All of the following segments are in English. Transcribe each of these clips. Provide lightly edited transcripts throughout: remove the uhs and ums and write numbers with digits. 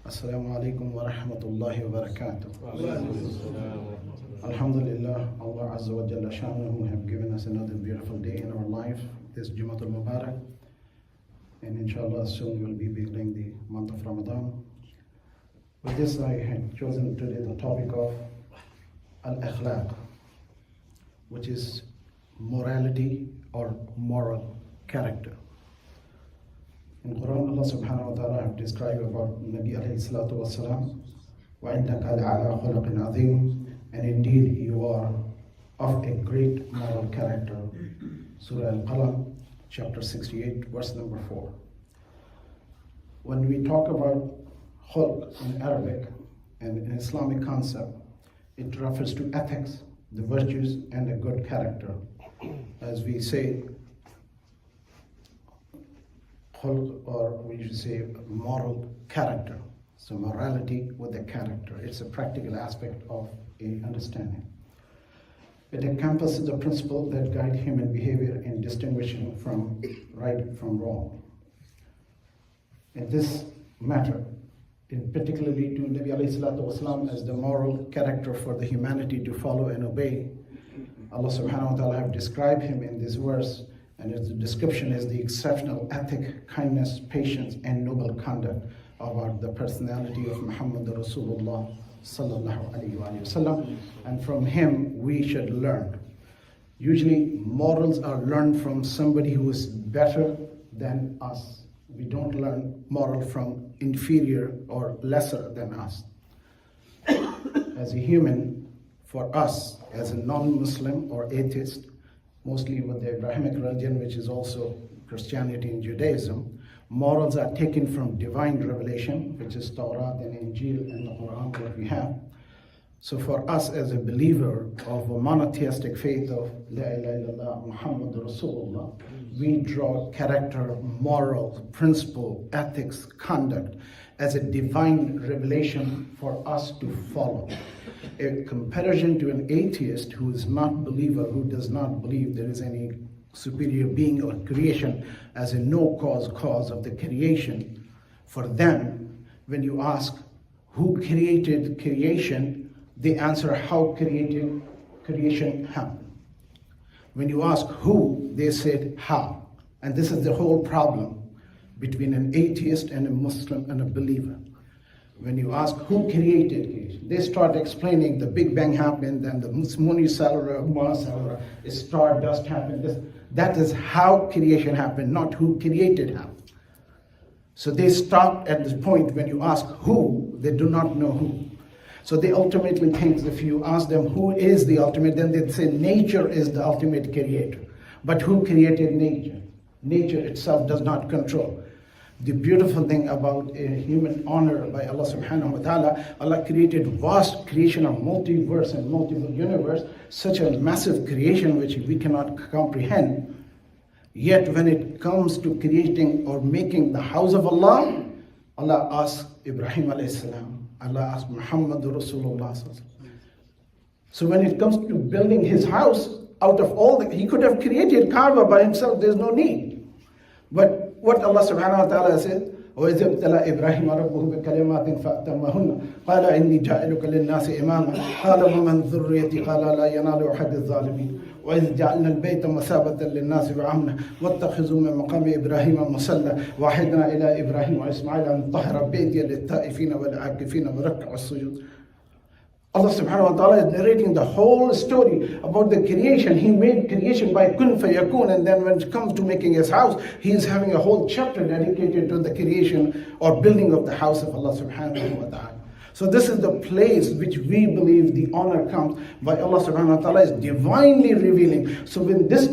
Assalamu alaikum wa rahmatullahi wa barakatuh. Alhamdulillah, Allah Azza wa Jalla Shanuhu have given us another beautiful day in our life, this Jumatul Mubarak. And inshallah soon we'll be beginning the month of Ramadan. With this I had chosen today the topic of Al-Akhlaq, which is morality or moral character. In Quran, Allah subhanahu wa ta'ala have described about Nabi alayhi salatu wa salam, وَإِنَّكَ لَعَلَىٰ خُلُقٍ عَظِيمٍ, and indeed you are of a great moral character. Surah Al-Qalam, chapter 68, verse number 4. When we talk about khulq in Arabic and in Islamic concept, it refers to ethics, the virtues, and a good character. As we say, or we should say moral character. So morality with a character. It's a practical aspect of a understanding. It encompasses the principle that guide human behavior in distinguishing from right from wrong. In this matter, in particularly to Nabi alayhi salatu wasalam as the moral character for the humanity to follow and obey, Allah subhanahu wa ta'ala have described him in this verse. And the description is the exceptional ethic, kindness, patience, and noble conduct about the personality of Muhammad Rasulullah sallallahu alaihi wasallam. And from him we should learn. Usually morals are learned from somebody who is better than us. We don't learn moral from inferior or lesser than us. As a human, for us, as a non-Muslim or atheist, mostly with the Abrahamic religion, which is also Christianity and Judaism, morals are taken from divine revelation, which is Torah and Injil and the Quran that we have. So for us as a believer of a monotheistic faith of La ilaha illallah Muhammad Rasulullah, we draw character, moral, principle, ethics, conduct as a divine revelation for us to follow. A comparison to an atheist who is not believer, who does not believe there is any superior being or creation as a no-cause of the creation, for them, when you ask who created creation, they answer how creation happened. When you ask who, they said how. And this is the whole problem between an atheist and a Muslim and a believer. When you ask who created creation, they start explaining the Big Bang happened, then the Mars, star dust happened. That is how creation happened, not who created how. So they stop at this point. When you ask who, they do not know who. So they ultimately think if you ask them who is the ultimate, then they say nature is the ultimate creator. But who created nature? Nature itself does not control. The beautiful thing about a human honor by Allah subhanahu wa ta'ala, Allah created vast creation of multiverse and multiple universe, such a massive creation which we cannot comprehend. Yet when it comes to creating or making the house of Allah, Allah asked Ibrahim alayhi salam, Allah asked Muhammad Rasulullah. So when it comes to building his house, out of all he could have created Kaaba by himself, there's no need. But what Allah subhanahu wa ta'ala said, وَإِذِ ابْتَلَى إِبْرَاهِيمَ رَبُّهُ بِكَلِمَاتٍ فَأَتَمَّهُنَّ قَالَ إِنِّي جَاعِلُكَ لِلنَّاسِ إِمَامًا قَالَ وَمَنْ ذُرِّيَّتِي قَالَ لَا يَنَالُ أَحَدِ الظَّالِمِينَ وَإِذْ جَعَلْنَا الْبَيْتَ مَثَابَةً لِلنَّاسِ وَأَمْنًا وَاتَّخِذُوا مِن مَّقَامِ إِبْرَاهِيمَ مُصَلًّى وَعَهِدْنَا إِلَىٰ إِبْرَاهِيمَ وَإِسْمَاعِيلَ أَن طَهِّرَ بَيْتِيَ لِلطَّائِفِينَ وَالْعَاكِفِينَ وَرُكَّعِ السُّجُودِ. Allah subhanahu wa ta'ala is narrating the whole story about the creation. He made creation by kun fayakun, and then when it comes to making his house, he is having a whole chapter dedicated to the creation or building of the house of Allah subhanahu wa ta'ala. So this is the place which we believe the honor comes by Allah subhanahu wa ta'ala is divinely revealing. So when this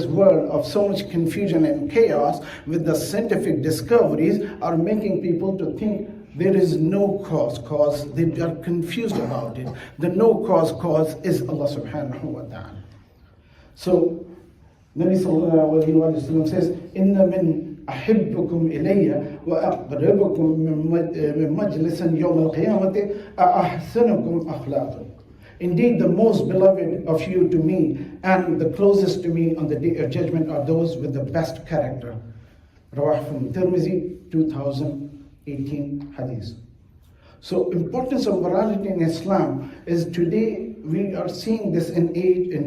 world of so much confusion and chaos with the scientific discoveries are making people to think there is no cause. They are confused about it. The no cause is Allah subhanahu wa ta'ala. So Nabi sallallahu alayhi wa sallam says, Inna min أحبكم إلي وأقربكم من مجلس يوم القيامة أحسنكم أخلاقا. Indeed, the most beloved of you to me and the closest to me on the day of judgment are those with the best character. Rawah from Tirmizi, 2018 hadith. So importance of morality in Islam is today we are seeing this in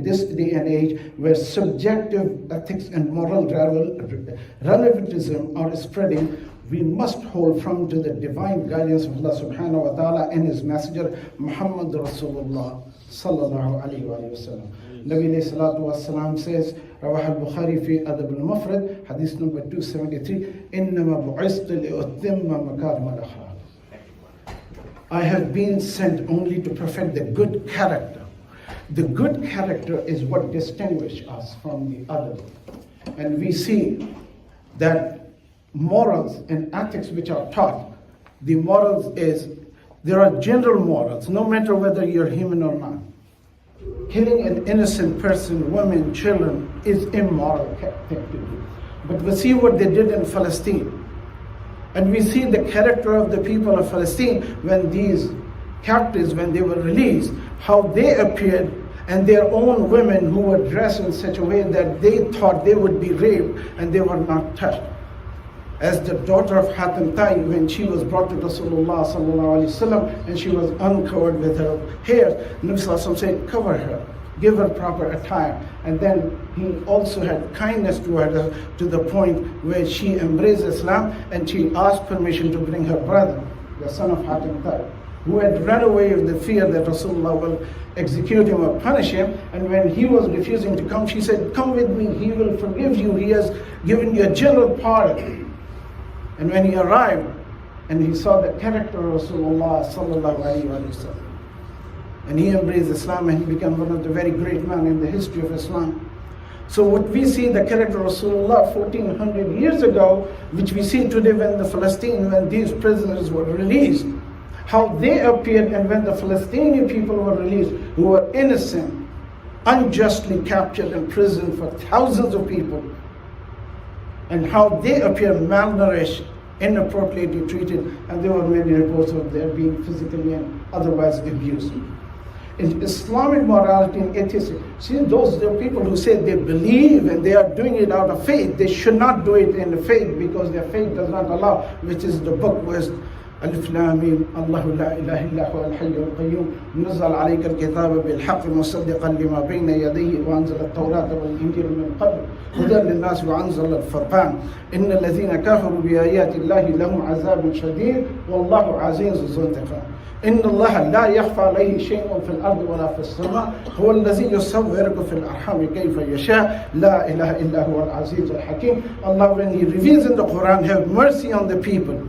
this day and age where subjective ethics and moral relativism are spreading. We must hold firm to the divine guidance of Allah subhanahu wa ta'ala and His messenger Muhammad Rasulullah sallallahu alayhi wa sallam. Nabi alayhi salatu wa salam says, Rawah al-Bukhari fi Adab al-Mufrad, hadith number 273, إِنَّمَا بُعِثْتُ لِأُتِمَّ مَكَارِمَ الْأَخْلَاقِ. I have been sent only to perfect the good character. The good character is what distinguishes us from the other. And we see that morals and ethics which are taught, the morals is, there are general morals, no matter whether you're human or not. Killing an innocent person, women, children, is immoral thing to do. But we see what they did in Palestine. And we see the character of the people of Palestine when these captives, when they were released, how they appeared, and their own women who were dressed in such a way that they thought they would be raped and they were not touched. As the daughter of Hatim Tai, when she was brought to Rasulullah sallallahu alaihi wasallam and she was uncovered with her hair, Nabi sallallahu alaihi wasallam said, cover her, give her proper attire. And then he also had kindness to her to the point where she embraced Islam and she asked permission to bring her brother, the son of Hatim Tai, who had run away with the fear that Rasulullah will execute him or punish him. And when he was refusing to come, she said, come with me, he will forgive you, he has given you a general pardon. And when he arrived and he saw the character of Rasulullah sallallahu alaihi wasallam, and he embraced Islam and he became one of the very great men in the history of Islam. So what we see the character of Rasulullah 1400 years ago, which we see today when the Palestinians, when these prisoners were released, how they appeared, and when the Palestinian people were released, who were innocent, unjustly captured and imprisoned for thousands of people, and how they appear malnourished, inappropriately treated, and there were many reports of their being physically and otherwise abused. In Islamic morality and ethics, see, those are people who say they believe and they are doing it out of faith. They should not do it in the faith because their faith does not allow, which is the book was Alif Lam Mim, Allahu la ilaha illa huwa al-hayy al-qayyum, nazzala alayka al-kitaba bil-haqq musaddiqan lima bayna yadayhi wa anzala at-taurata wal-injila min qabl hudan lin-nas wa anzala al-furqan inna alladhina kafaru bi ayati Allahi lahum azabun shadid wallahu azizun dhu intiqam. إن الله لا يخفى عليه شيء في الأرض ولا في السماء هو الذي يصوركم في الأرحام كيف يشاء لا إله إلا هو العزيز الحكيم. Allah, when He reveals in the Quran, have mercy on the people.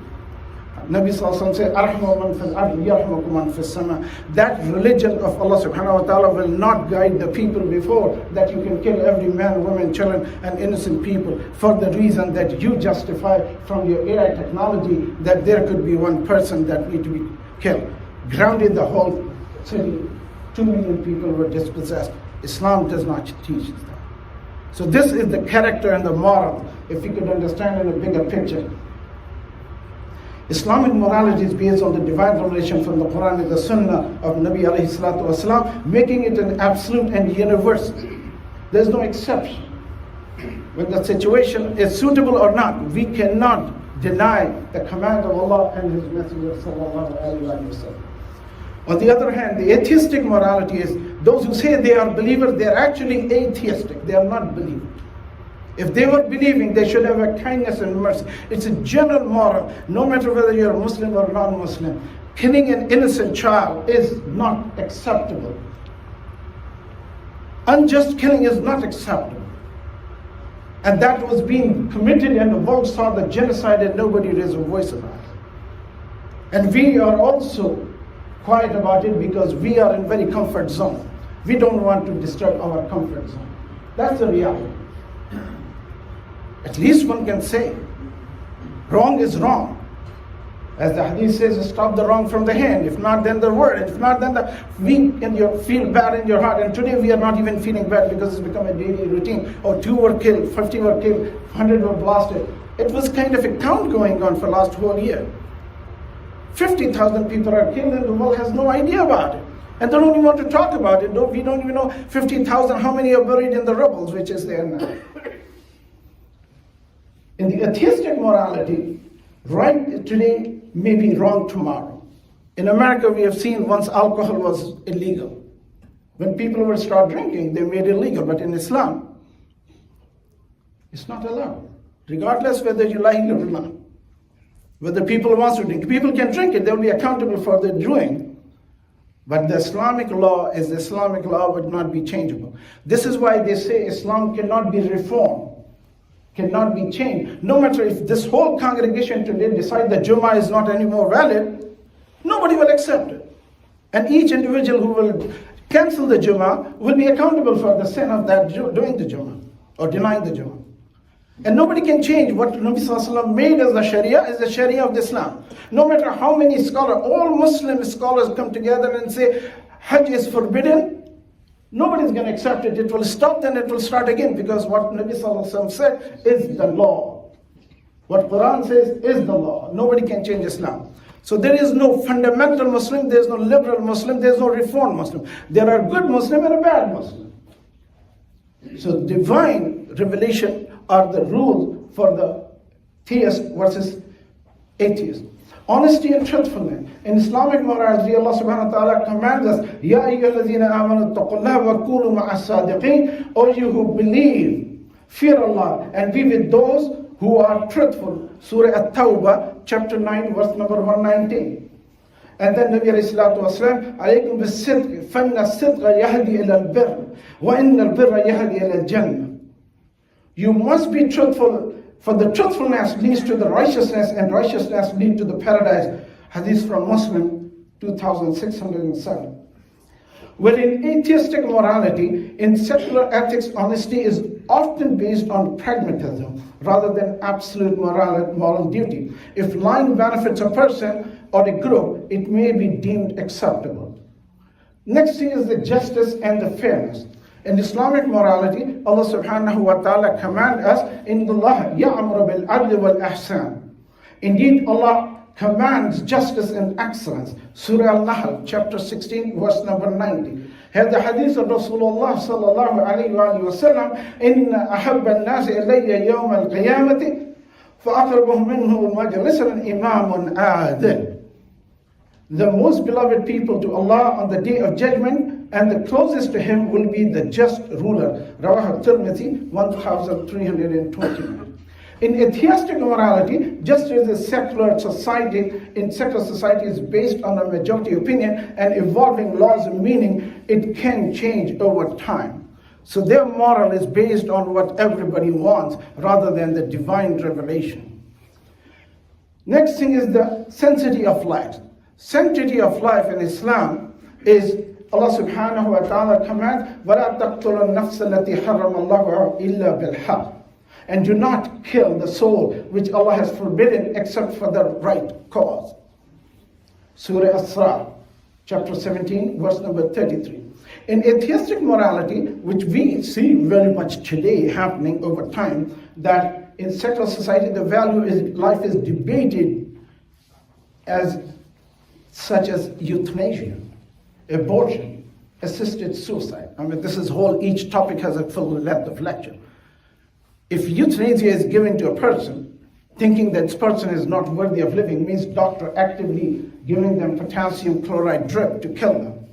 Nabi sallallahu alaihi wasallam said, "Arhamu man fil ard yarhamukum man fis sama." That religion of Allah subhanahu wa ta'ala will not guide the people before that you can kill every man, woman, children, and innocent people for the reason that you justify from your AI technology that there could be one person that need to be killed. Grounded the whole city, 2 million people were dispossessed. Islam does not teach that. So this is the character and the moral, if you could understand in a bigger picture. Islamic morality is based on the divine revelation from the Quran and the Sunnah of Nabi alayhi salatu wasalam, making it an absolute and universal. There's no exception. When the situation is suitable or not, we cannot deny the command of Allah and His Messenger sallallahu alaihi wasallam. On the other hand, the atheistic morality is those who say they are believers, they are actually atheistic. They are not believers. If they were believing, they should have a kindness and mercy. It's a general moral, no matter whether you're Muslim or non-Muslim. Killing an innocent child is not acceptable. Unjust killing is not acceptable. And that was being committed, and the world saw the genocide and nobody raised a voice about it. And we are also quiet about it because we are in very comfort zone. We don't want to disturb our comfort zone. That's the reality. At least one can say, wrong is wrong. As the hadith says, stop the wrong from the hand. If not, then the word. If not, then the weak, and you feel bad in your heart. And today we are not even feeling bad because it's become a daily routine. Oh, 2 were killed, 50 were killed, 100 were blasted. It was kind of a count going on for last whole year. 50,000 people are killed and the world has no idea about it. And they don't even want to talk about it. We don't even know 50,000, how many are buried in the rubble, which is there now. In the atheistic morality, right today may be wrong tomorrow. In America, we have seen once alcohol was illegal. When people will start drinking, they made it illegal. But in Islam, it's not allowed. Regardless whether you like it or not. Whether people want to drink. People can drink it, they will be accountable for their doing. But the Islamic law is the Islamic law, would not be changeable. This is why they say Islam cannot be reformed, cannot be changed. No matter if this whole congregation today decide that Jummah is not anymore valid, nobody will accept it. And each individual who will cancel the Jummah will be accountable for the sin of that doing the Jummah or denying the Jummah. And nobody can change what Nabi Sallallahu Alaihi Wasallam made as the Sharia is the Sharia of Islam. No matter how many scholars, all Muslim scholars come together and say Hajj is forbidden, nobody's going to accept it. It will stop, then it will start again, because what Nabi Sallallahu Alaihi Wasallam said is the law. What Quran says is the law. Nobody can change Islam. So there is no fundamental Muslim, there is no liberal Muslim, there is no reformed Muslim. There are good Muslim and a bad Muslim. So divine revelation are the rules for the theist versus atheist. Honesty and truthfulness. In Islamic morality, Allah subhanahu wa ta'ala commands us, Ya ayyuhalladhina amanu taqullaha wa kunu ma'as sadiqin. O you who believe, fear Allah and be with those who are truthful. Surah At-Tawbah, chapter 9, verse number 119. And then Nabi alayhi salatu wasalam, alaykum bis-sidq, fanna as-sidqa yahdi ila al-birr, wa inna al-birra yahdi ila al-jannah. You must be truthful, for the truthfulness leads to the righteousness, and righteousness leads to the paradise. Hadith from Muslim 2607. Well, in atheistic morality, in secular ethics, honesty is often based on pragmatism rather than absolute moral duty. If lying benefits a person or a group, it may be deemed acceptable. Next thing is the justice and the fairness. In Islamic morality, Allah subhanahu wa ta'ala commands us, إِنَّ اللَّهَ يَأْمُرُ بِالْعَدْلِ وَالْإِحْسَانِ. Indeed, Allah commands justice and excellence. Surah Al-Nahl, chapter 16, verse number 90. Here the hadith of Rasulullah sallallahu alayhi wa sallam, إِنَّ أَحَبَّ النَّاسِ إِلَيَّ يَوْمَ الْقِيَامَةِ فَأَقْرَبُهُ مِنْهُ مَجْلِسًا إِمَامٌ عَادِلٌ. The most beloved people to Allah on the day of judgment, and the closest to him will be the just ruler. Rawah al-Tirmidhi, 1329. In atheistic morality, just as a secular society, is based on a majority opinion and evolving laws, meaning it can change over time. So their moral is based on what everybody wants rather than the divine revelation. Next thing is the sanctity of life. Sanctity of life in Islam is Allah subhanahu wa ta'ala commands, وَلَا تَقْتُلُوا النَّفْسَ الَّتِي حَرَّمَ اللَّهُ إِلَّا بِالْحَقِّ. And do not kill the soul which Allah has forbidden except for the right cause. Surah Asra, chapter 17, verse number 33. In atheistic morality, which we see very much today happening over time, that in secular society the value is life is debated as such as euthanasia, abortion, assisted suicide. I mean, this is whole, each topic has a full length of lecture. If euthanasia is given to a person, thinking that this person is not worthy of living, means doctor actively giving them potassium chloride drip to kill them.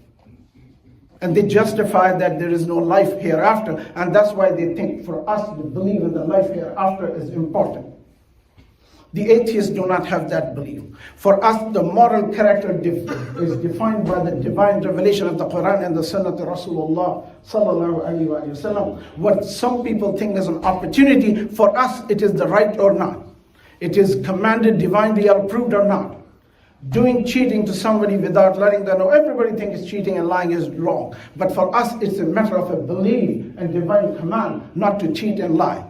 And they justify that there is no life hereafter, and that's why they think for us to believe in the life hereafter is important. The atheists do not have that belief. For us, the moral character is defined by the divine revelation of the Quran and the Sunnah of Rasulullah sallallahu alaihi wasallam. What some people think is an opportunity, for us it is the right or not. It is commanded, divinely approved or not. Doing cheating to somebody without letting them know, everybody thinks cheating and lying is wrong. But for us, it's a matter of a belief and divine command not to cheat and lie.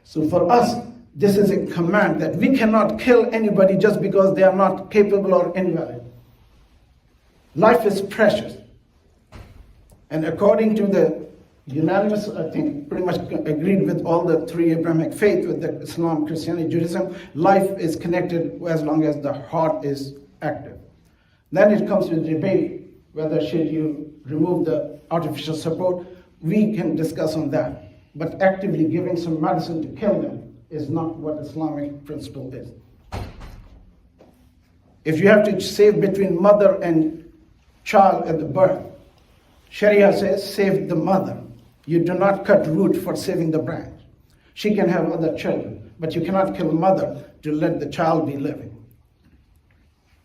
So for us, this is a command that we cannot kill anybody just because they are not capable or invalid. Life is precious. And according to the unanimous, I think pretty much agreed with all the three Abrahamic faiths, with the Islam, Christianity, Judaism, life is connected as long as the heart is active. Then it comes to the debate whether should you remove the artificial support. We can discuss on that. But actively giving some medicine to kill them is not what Islamic principle is. If you have to save between mother and child at the birth, Sharia says save the mother. You do not cut root for saving the branch. She can have other children, but you cannot kill mother to let the child be living.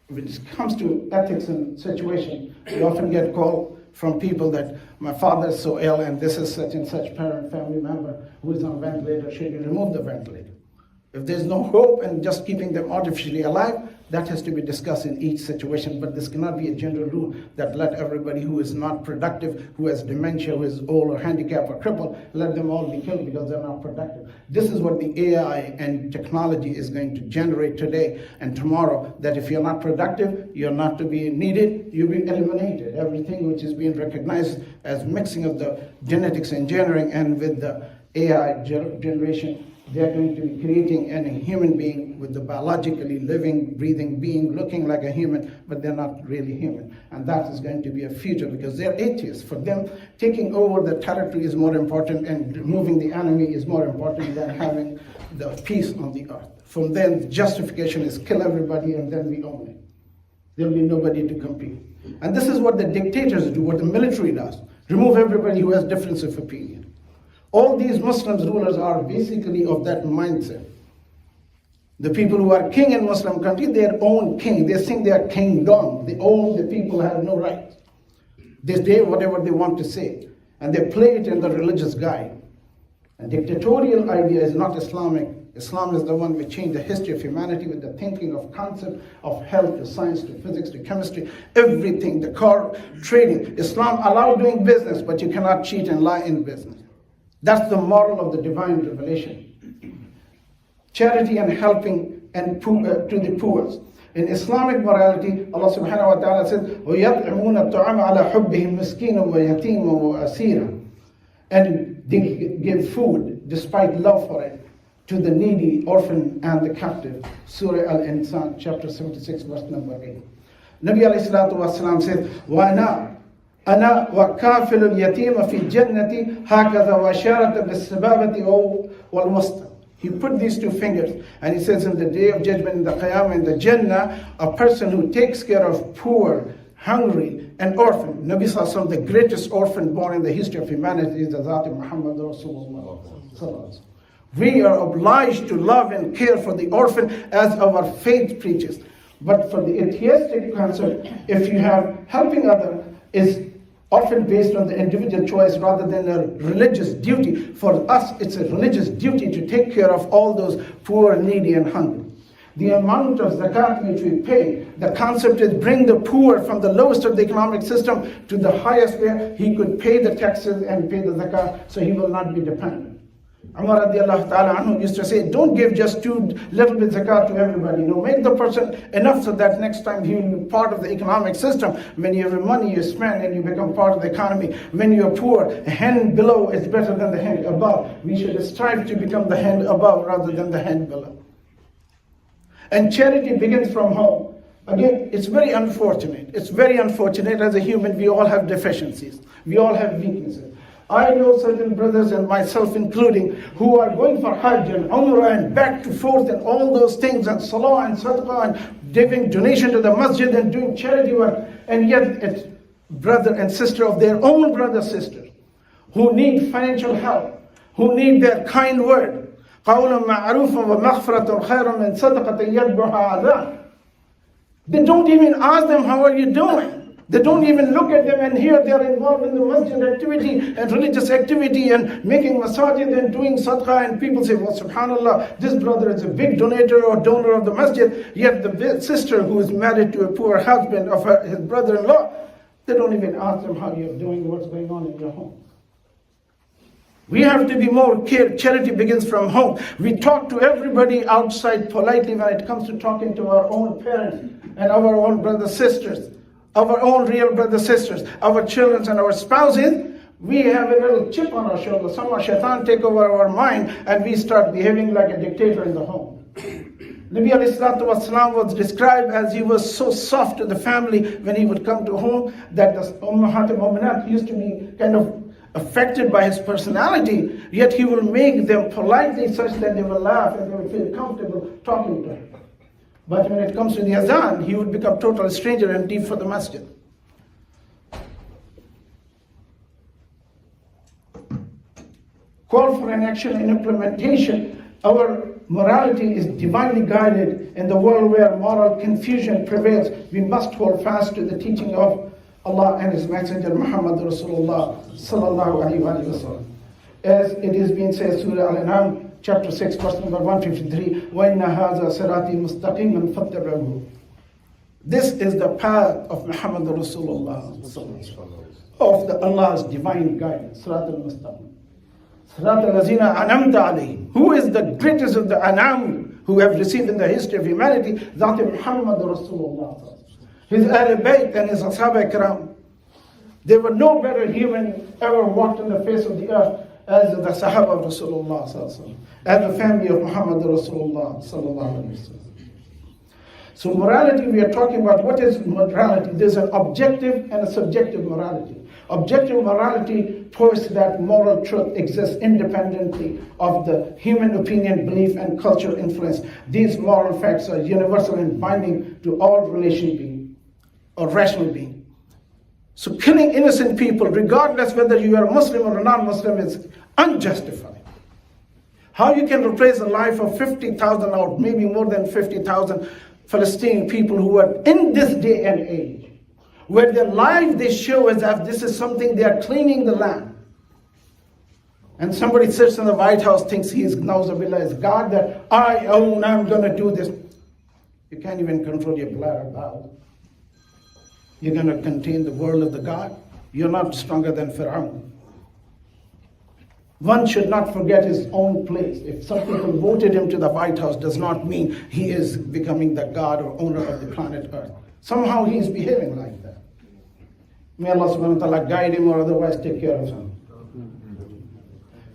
When it comes to ethics and situation, we often get called from people that my father is so ill and this is such and such parent, family member who is on a ventilator, should you remove the ventilator? If there's no hope and just keeping them artificially alive, that has to be discussed in each situation, but this cannot be a general rule that let everybody who is not productive, who has dementia, who is old or handicapped or crippled, let them all be killed because they're not productive. This is what the AI and technology is going to generate today and tomorrow, that if you're not productive, you're not to be needed, you'll be eliminated. Everything which is being recognized as mixing of the genetics engineering and with the AI generation, they're going to be creating a human being with the biologically living, breathing being, looking like a human, but they're not really human. And that is going to be a future because they're atheists. For them, taking over the territory is more important and removing the enemy is more important than having the peace on the earth. From then, the justification is kill everybody and then we own it. There'll be nobody to compete. And this is what the dictators do, what the military does. Remove everybody who has difference of opinion. All these Muslims rulers are basically of that mindset. The people who are king in Muslim country, their own king. They think they are kingdom. They own the people, have no rights. They say whatever they want to say. And they play it in the religious guide. And dictatorial idea is not Islamic. Islam is the one which changed the history of humanity with the thinking of concept of health to science to physics to chemistry, everything, the car, trading. Islam allowed doing business, but you cannot cheat and lie in business. That's the moral of the divine revelation. Charity and helping and to the poor. In Islamic morality, Allah subhanahu wa ta'ala says, وَيَطْعِمُونَ الطَّعَامَ عَلَى حُبِّهِ مِسْكِينًا وَيَتِيمًا وَأَسِيرًا. And they give food, despite love for it, to the needy, orphan, and the captive. Surah Al-Insan, chapter 76, verse number 8. Nabi alayhi salatu wasalam says, وَأَنَا وكافل اليتيم في الجنة هكذا وشارة بالسبابة والوسطى. He put these two fingers and he says in the day of judgment in the Qiyamah in the Jannah, a person who takes care of poor, hungry and orphan. Nabi Sallallahu Alaihi Wasallam, the greatest orphan born in the history of humanity is the Zat Muhammad Rasulullah. We are obliged to love and care for the orphan as our faith preaches. But for the atheistic concept, if you have helping others, is often based on the individual choice rather than a religious duty. For us, it's a religious duty to take care of all those poor, needy, and hungry. The amount of zakat which we pay, the concept is bring the poor from the lowest of the economic system to the highest where he could pay the taxes and pay the zakat, so he will not be dependent. Umar radiallahu ta'ala anhu used to say, don't give just too little bit zakat to everybody. Make the person enough so that next time he will be part of the economic system. When you have money you spend and you become part of the economy. When you are poor, a hand below is better than the hand above. We should strive to become the hand above rather than the hand below. And charity begins from home. Again, it's very unfortunate. It's very unfortunate as a human, we all have deficiencies. We all have weaknesses. I know certain brothers and myself including who are going for Hajj and Umrah and back to forth and all those things and Salah and Sadaqah and giving donation to the masjid and doing charity work, and yet it's brother and sister of their own brother sisters who need financial help, who need their kind word. قَوْلًا مَعْرُوفًا وَمَغْفِرَةٌ خَيْرٌ مِنْ صَدَقَةٍ يَتْبَعُهَا أَذًى. They don't even ask them, how are you doing? They don't even look at them, and here they are involved in the masjid activity and religious activity and making masajid and doing sadaqah, and people say, well, subhanallah, this brother is a big donator or donor of the masjid, yet the sister who is married to a poor husband of his brother-in-law, they don't even ask them how you're doing, what's going on in your home. We have to be more careful. Charity begins from home. We talk to everybody outside politely when it comes to talking to our own parents and our own brothers, sisters. Our own real brothers, sisters, our children and our spouses, we have a little chip on our shoulder. Somehow shaitan take over our mind and we start behaving like a dictator in the home. Nabi alayhi salatu wasalam was described as he was so soft to the family when he would come to home that the Ummahat al-Mu'minat used to be kind of affected by his personality, yet he will make them politely such that they will laugh and they will feel comfortable talking to him. But when it comes to the azan, he would become total stranger and leave for the masjid. Call for an action and implementation. Our morality is divinely guided. In the world where moral confusion prevails, we must hold fast to the teaching of Allah and His Messenger Muhammad Rasulullah sallallahu alaihi wasallam. As it is being said, Surah Al-An'am, chapter 6, verse number 153, وَإِنَّ هَذَا صِرَاطِي مُسْتَقِيمًا فَاتَّبِعُوهُ. This is the path of Muhammad Rasulullah of the Allah's divine guidance. Sirat al-Mustaqim. Sirat al-Lazina an'amta alayhim. Who is the greatest of the An'am who have received in the history of humanity? That Muhammad Rasulullah. His Ahl Bayt and his Ashab Ikram. There were no better human ever walked on the face of the earth as the Sahaba of Rasulullah, as the family of Muhammad Rasulullah. So morality, we are talking about what is morality. There's an objective and a subjective morality. Objective morality points that moral truth exists independently of the human opinion, belief, and cultural influence. These moral facts are universal and binding to all relation being or rational being. So killing innocent people, regardless whether you are a Muslim or a non-Muslim, is unjustified. How you can replace the life of 50,000 or maybe more than 50,000 Palestinian people who are in this day and age, where their life they show as if this is something they are cleaning the land. And somebody sits in the White House, thinks he is, Nauzubillah, is God, that I'm going to do this. You can't even control your bladder valve. You're going to contain the world of the God? You're not stronger than Fir'aun. One should not forget his own place. If some people voted him to the White House, does not mean he is becoming the God or owner of the planet Earth. Somehow he is behaving like that. May Allah subhanahu wa ta'ala guide him or otherwise take care of him.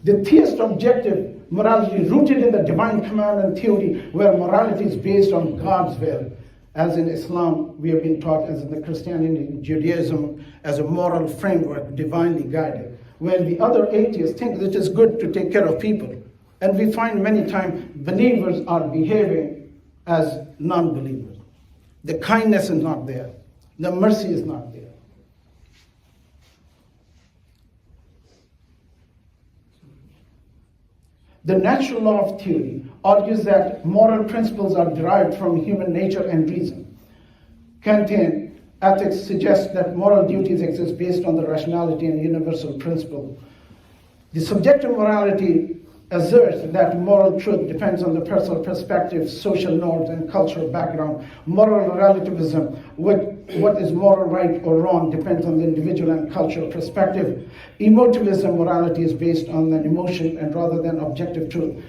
The theist objective morality rooted in the divine command and theory, where morality is based on God's will. As in Islam, we have been taught, as in the Christianity and Judaism, as a moral framework divinely guided. Where the other atheists think that it is good to take care of people. And we find many times believers are behaving as non-believers. The kindness is not there. The mercy is not there. The natural law of theory argues that moral principles are derived from human nature and reason. Kantian ethics suggests that moral duties exist based on the rationality and universal principle. The subjective morality asserts that moral truth depends on the personal perspective, social norms, and cultural background. Moral relativism, what is moral right or wrong, depends on the individual and cultural perspective. Emotivism morality is based on an emotion and rather than objective truth.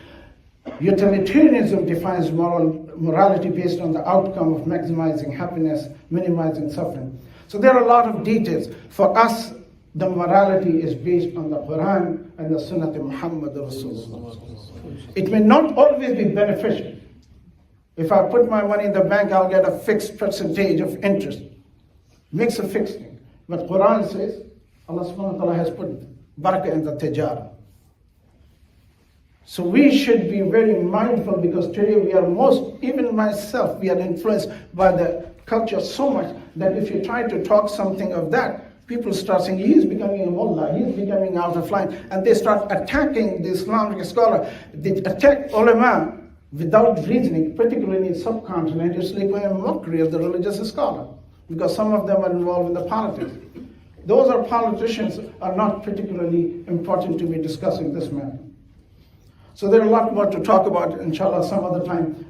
Utilitarianism defines morality based on the outcome of maximizing happiness, minimizing suffering. So there are a lot of details. For us, the morality is based on the Quran and the Sunnah of Muhammad Rasulullah. It may not always be beneficial. If I put my money in the bank, I'll get a fixed percentage of interest. Makes a fixed thing. But Quran says, Allah subhanahu wa ta'ala has put barakah in the tijara. So we should be very mindful, because today we are even myself, we are influenced by the culture so much that if you try to talk something of that, people start saying, he is becoming a mullah, he is becoming out of line, and they start attacking the Islamic scholar. They attack ulama without reasoning, particularly in the subcontinent. It's like a mockery of the religious scholar, because some of them are involved in the politics. Those are politicians are not particularly important to be discussing this matter. So there are a lot more to talk about, inshallah, some other time.